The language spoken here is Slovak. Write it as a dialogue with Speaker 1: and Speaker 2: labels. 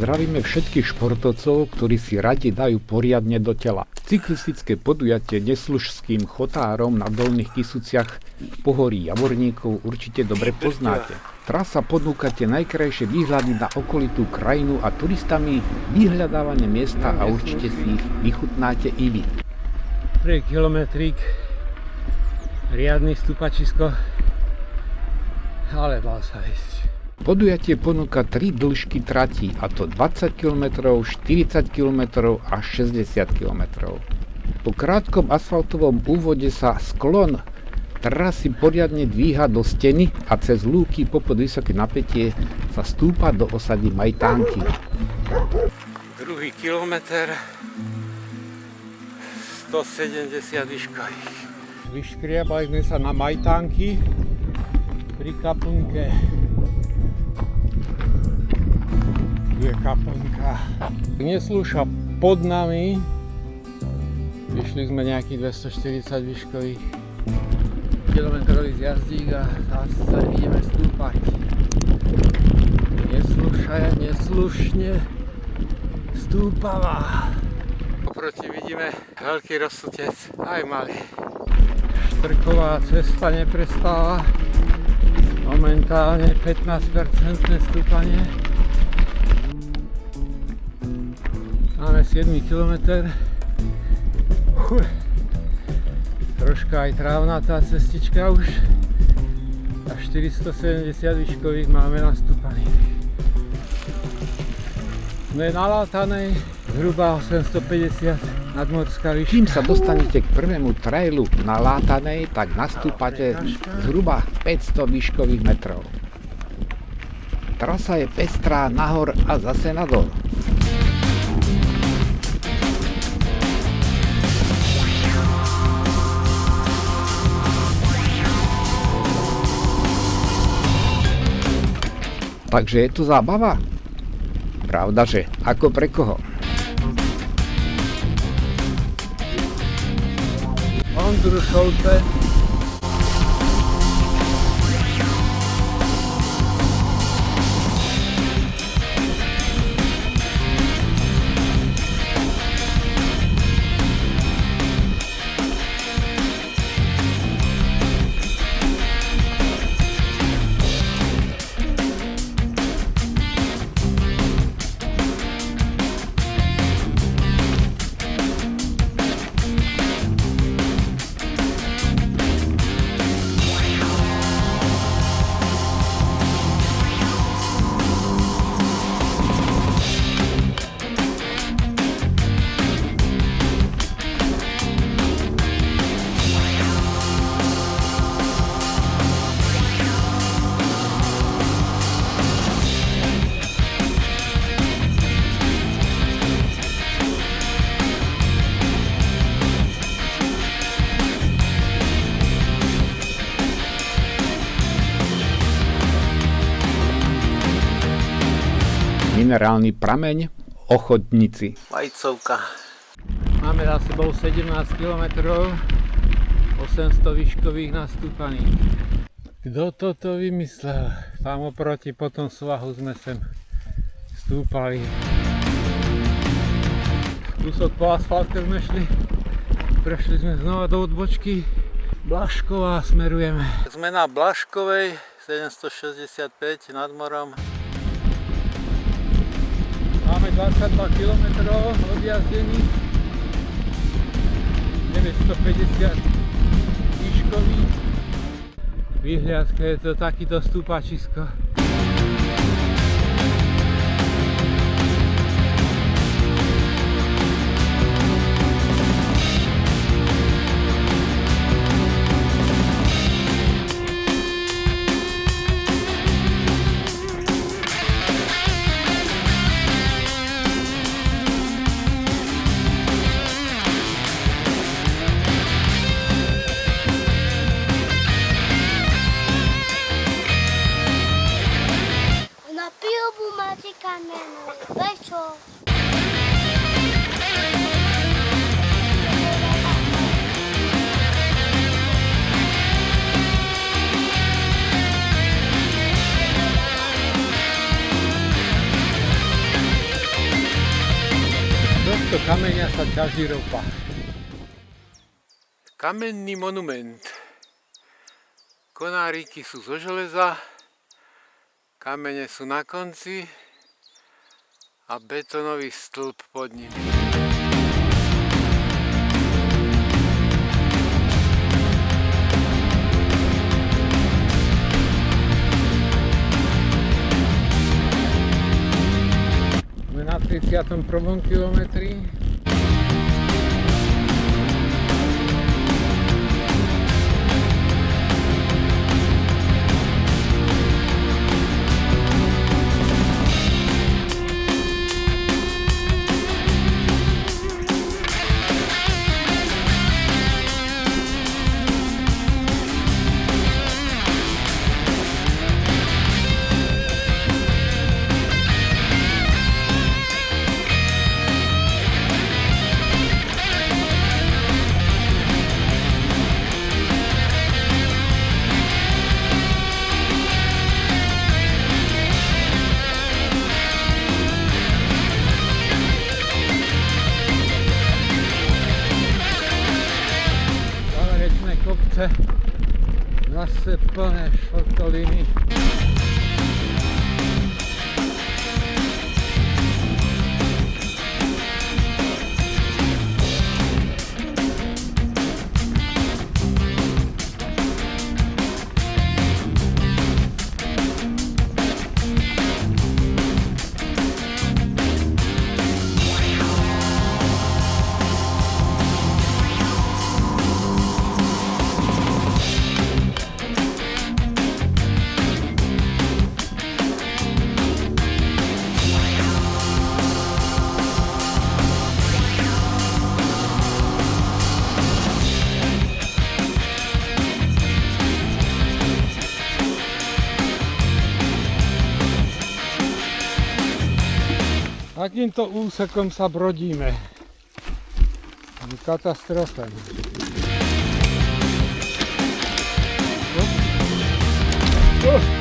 Speaker 1: zdravíme všetkých športovcov, ktorí si radi dajú poriadne do tela. Cyklistické podujatie Neslužským chotárom na Dolných Kysuciach v pohorí Javorníkov určite dobre poznáte. Trasa ponúka tie najkrajšie výhľady na okolitú krajinu a turistami vyhľadávanie miesta a určite si ich vychutnáte i vy.
Speaker 2: 3 kilometrík, riadny stúpačisko, ale dá sa ísť.
Speaker 1: Podujatie ponúka 3 dĺžky tratí, a to 20 km, 40 km a 60 km. Po krátkom asfaltovom úvode sa sklon trasy poriadne dvíha do steny a cez lúky popod vysoké napätie sa stúpa do osady Majtánky.
Speaker 2: Druhý kilometr, 170 výškových. Vyškriabali sme sa na Majtánky pri kaplnke. Je kaplnka. Neslúša pod nami. Vyšli sme nejakých 240 výškových kilometrový zjazdík a zase ideme stúpať. Neslušne stúpava. Oproti vidíme veľký rozsutec, aj malý. Štrková cesta neprestáva. Momentálne 15% stúpanie. Máme 7 km. Troška aj trávnatá cestička už. A 470 výškových máme nastúpaných. Sme na Látanej, zhruba 850 nadmorská výška.
Speaker 1: Kým sa dostanete k prvému trailu na Látanej, tak nastúpate zhruba 500 výškových metrov. Trasa je pestrá nahor a zase nadol. Takže je to zábava? Pravdaže, ako pre koho?
Speaker 2: Ondru Šolce.
Speaker 1: Minerálny prameň Ochodnici.
Speaker 2: Vajcovka. Máme za sebou 17 km, 800 výškových nastúpaných. Kto toto vymyslel? Tam oproti po tom svahu sme sem stúpali. Kúsok po asfalte sme šli. Prešli sme znova do odbočky Blašková, smerujeme. Sme na Blaškovej, 765 nad morom. Máme 22 km odjazdení, 950 výškový. Vyhliadka je to takýto stúpačisko. týchto kameňa sa ťaží ropa. Kamenný monument. Konáriky sú zo železa, kamene sú na konci a betónový stĺp pod ním. Sme na 31. kilometri. Kopce zase plné šotoliny. Takýmto úsekom sa brodíme. Katastrofa. Oh.